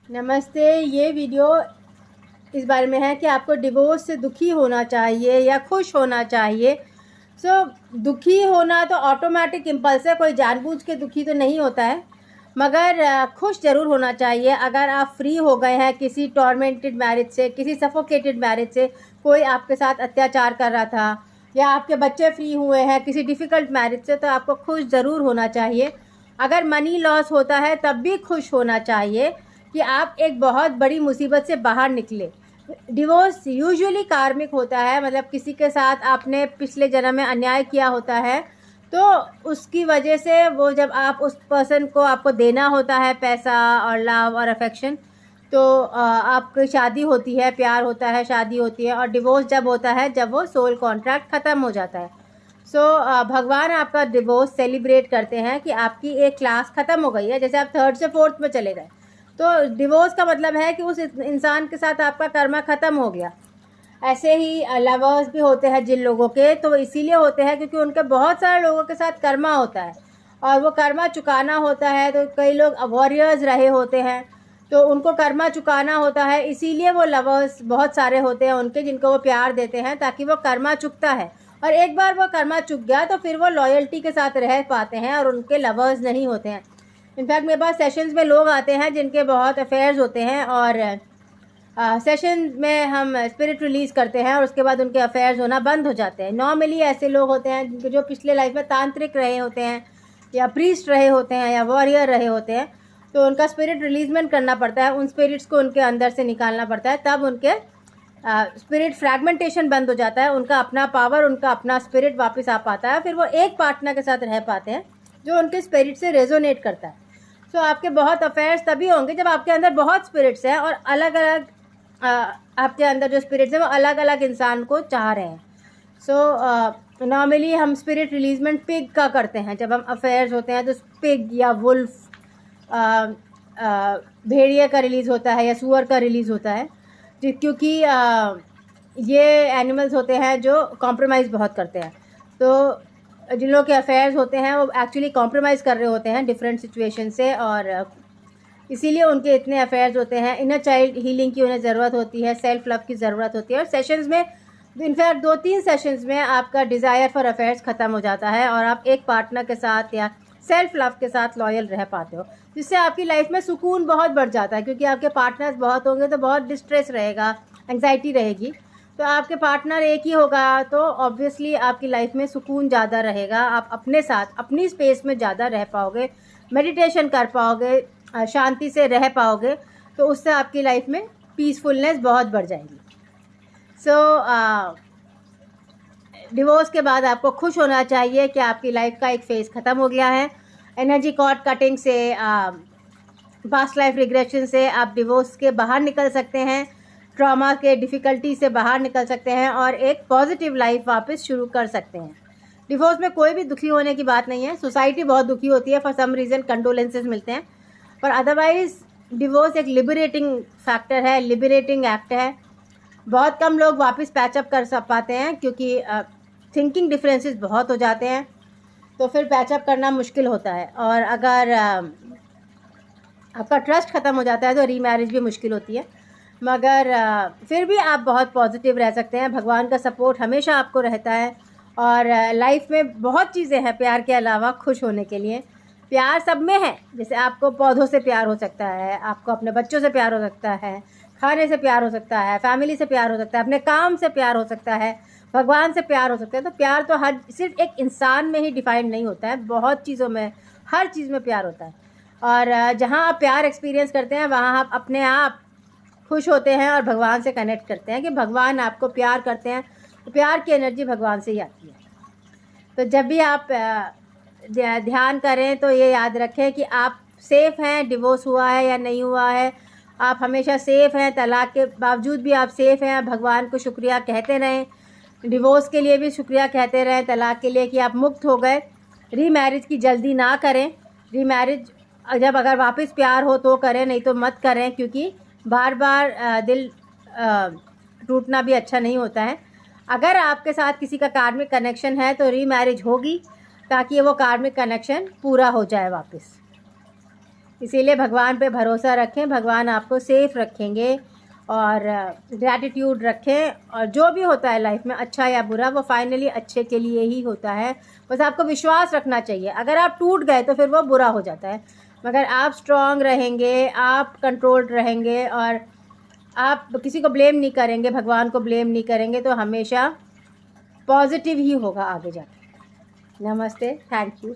नमस्ते। ये वीडियो इस बारे में है कि आपको डिवोर्स से दुखी होना चाहिए या खुश होना चाहिए। दुखी होना तो ऑटोमेटिक इम्पल्स है, कोई जानबूझ के दुखी तो नहीं होता है, मगर खुश ज़रूर होना चाहिए। अगर आप फ्री हो गए हैं किसी टॉर्मेंटेड मैरिज से, किसी सफोकेटेड मैरिज से, कोई आपके साथ अत्याचार कर रहा था, या आपके बच्चे फ्री हुए हैं किसी डिफ़िकल्ट मैरिज से, तो आपको खुश ज़रूर होना चाहिए। अगर मनी लॉस होता है तब भी खुश होना चाहिए कि आप एक बहुत बड़ी मुसीबत से बाहर निकले। डिवोर्स यूजुअली कार्मिक होता है, मतलब किसी के साथ आपने पिछले जन्म में अन्याय किया होता है, तो उसकी वजह से वो जब आप उस पर्सन को आपको देना होता है पैसा और लव और अफेक्शन, तो आपकी शादी होती है, प्यार होता है, शादी होती है। और डिवोर्स जब होता है जब वो सोल कॉन्ट्रैक्ट ख़त्म हो जाता है। भगवान आपका डिवोर्स सेलिब्रेट करते हैं कि आपकी एक क्लास ख़त्म हो गई है। जैसे आप 3rd से 4th में चले गए, तो डिवोर्स का मतलब है कि उस इंसान के साथ आपका कर्मा ख़त्म हो गया। ऐसे ही लवर्स भी होते हैं जिन लोगों के, तो इसीलिए होते हैं क्योंकि उनके बहुत सारे लोगों के साथ कर्मा होता है और वो कर्मा चुकाना होता है। तो कई लोग वॉरियर्स रहे होते हैं, तो उनको कर्मा चुकाना होता है, इसीलिए वो लवर्स बहुत सारे होते हैं उनके, जिनको वो प्यार देते हैं ताकि वो कर्मा चुकता है। और एक बार वो कर्मा चुक गया तो फिर वो लॉयल्टी के साथ रह पाते हैं और उनके लवर्स नहीं होते हैं। इनफैक्ट मेरे पास सेशंस में लोग आते हैं जिनके बहुत अफेयर्स होते हैं, और सेशन में हम स्पिरिट रिलीज़ करते हैं और उसके बाद उनके अफेयर्स होना बंद हो जाते हैं। नॉर्मली ऐसे लोग होते हैं जिनके जो पिछले लाइफ में तांत्रिक रहे होते हैं या प्रीस्ट रहे होते हैं या वॉरियर रहे होते हैं, तो उनका स्पिरिट रिलीजमेंट करना पड़ता है, उन स्पिरिट्स को उनके अंदर से निकालना पड़ता है, तब उनके स्पिरिट फ्रैगमेंटेशन बंद हो जाता है, उनका अपना पावर, उनका अपना स्पिरिट वापस आ पाता है, फिर वो एक पार्टनर के साथ रह पाते हैं जो उनके स्पिरिट से रेजोनेट करता है। आपके बहुत अफेयर्स तभी होंगे जब आपके अंदर बहुत स्पिरिट्स हैं और अलग अलग आपके अंदर जो स्पिरिट्स हैं वो अलग अलग इंसान को चाह रहे हैं। नॉर्मली हम स्पिरिट रिलीजमेंट पिग का करते हैं। जब हम अफेयर्स होते हैं तो पिग या वुल्फ, भेड़िए का रिलीज़ होता है या सुअर का रिलीज़ होता है, क्योंकि ये एनिमल्स होते हैं जो कॉम्प्रोमाइज़ बहुत करते हैं। तो जिन लोगों के अफेयर्स होते हैं वो एक्चुअली कॉम्प्रोमाइज़ कर रहे होते हैं डिफरेंट सिचुएशन से, और इसीलिए उनके इतने अफेयर्स होते हैं। इनर चाइल्ड हीलिंग की उन्हें ज़रूरत होती है, सेल्फ लव की ज़रूरत होती है। और सेशंस में, इनफैक्ट 2-3 सेशंस में आपका डिज़ायर फॉर अफेयर्स ख़त्म हो जाता है और आप एक पार्टनर के साथ या सेल्फ लव के साथ लॉयल रह पाते हो, जिससे आपकी लाइफ में सुकून बहुत बढ़ जाता है। क्योंकि आपके पार्टनर्स बहुत होंगे तो बहुत डिस्ट्रेस रहेगा, एंग्जाइटी रहेगी। तो आपके पार्टनर एक ही होगा तो ऑब्वियसली आपकी लाइफ में सुकून ज़्यादा रहेगा, आप अपने साथ अपनी स्पेस में ज़्यादा रह पाओगे, मेडिटेशन कर पाओगे, शांति से रह पाओगे, तो उससे आपकी लाइफ में पीसफुलनेस बहुत बढ़ जाएगी। डिवोर्स के बाद आपको खुश होना चाहिए कि आपकी लाइफ का एक फेज़ ख़त्म हो गया है। एनर्जी कॉर्ड कटिंग से, पास्ट लाइफ रिग्रेशन से आप डिवोर्स के बाहर निकल सकते हैं, ट्रॉमा के डिफ़िकल्टी से बाहर निकल सकते हैं और एक पॉजिटिव लाइफ वापस शुरू कर सकते हैं। डिवोर्स में कोई भी दुखी होने की बात नहीं है। सोसाइटी बहुत दुखी होती है, फॉर सम रीज़न कंडोलेंसेस मिलते हैं, पर अदरवाइज़ डिवोर्स एक लिबरेटिंग फैक्टर है, लिबरेटिंग एक्ट है। बहुत कम लोग वापस पैचअप कर पाते हैं क्योंकि थिंकिंग डिफरेंसेस बहुत हो जाते हैं, तो फिर पैचअप करना मुश्किल होता है। और अगर आपका ट्रस्ट ख़त्म हो जाता है तो रीमैरिज भी मुश्किल होती है, मगर फिर भी आप बहुत पॉजिटिव रह सकते हैं। भगवान का सपोर्ट हमेशा आपको रहता है और लाइफ में बहुत चीज़ें हैं प्यार के अलावा खुश होने के लिए। प्यार सब में है, जैसे आपको पौधों से प्यार हो सकता है, आपको अपने बच्चों से प्यार हो सकता है, खाने से प्यार हो सकता है, फैमिली से प्यार हो सकता है, अपने काम से प्यार हो सकता है, भगवान से प्यार हो सकता है। तो प्यार तो हर सिर्फ एक इंसान में ही डिफाइंड नहीं होता है, बहुत चीज़ों में, हर चीज़ में प्यार होता है। और जहाँ आप प्यार एक्सपीरियंस करते हैं वहाँ आप अपने आप खुश होते हैं और भगवान से कनेक्ट करते हैं कि भगवान आपको प्यार करते हैं, तो प्यार की एनर्जी भगवान से ही आती है। तो जब भी आप ध्यान करें तो ये याद रखें कि आप सेफ़ हैं, डिवोर्स हुआ है या नहीं हुआ है, आप हमेशा सेफ़ हैं। तलाक के बावजूद भी आप सेफ़ हैं। भगवान को शुक्रिया कहते रहें, डिवोर्स के लिए भी शुक्रिया कहते रहें, तलाक के लिए कि आप मुक्त हो गए। रीमैरिज की जल्दी ना करें। रीमैरिज जब अगर वापस प्यार हो तो करें, नहीं तो मत करें, क्योंकि बार बार दिल टूटना भी अच्छा नहीं होता है। अगर आपके साथ किसी का कार्मिक कनेक्शन है तो रीमैरिज होगी ताकि वो कार्मिक कनेक्शन पूरा हो जाए वापस। इसीलिए भगवान पे भरोसा रखें, भगवान आपको सेफ़ रखेंगे और ग्रैटिट्यूड रखें। और जो भी होता है लाइफ में, अच्छा या बुरा, वो फाइनली अच्छे के लिए ही होता है। बस आपको विश्वास रखना चाहिए। अगर आप टूट गए तो फिर वो बुरा हो जाता है, मगर आप स्ट्रॉन्ग रहेंगे, आप कंट्रोल्ड रहेंगे और आप किसी को ब्लेम नहीं करेंगे, भगवान को ब्लेम नहीं करेंगे, तो हमेशा पॉजिटिव ही होगा आगे जाके। नमस्ते, थैंक यू।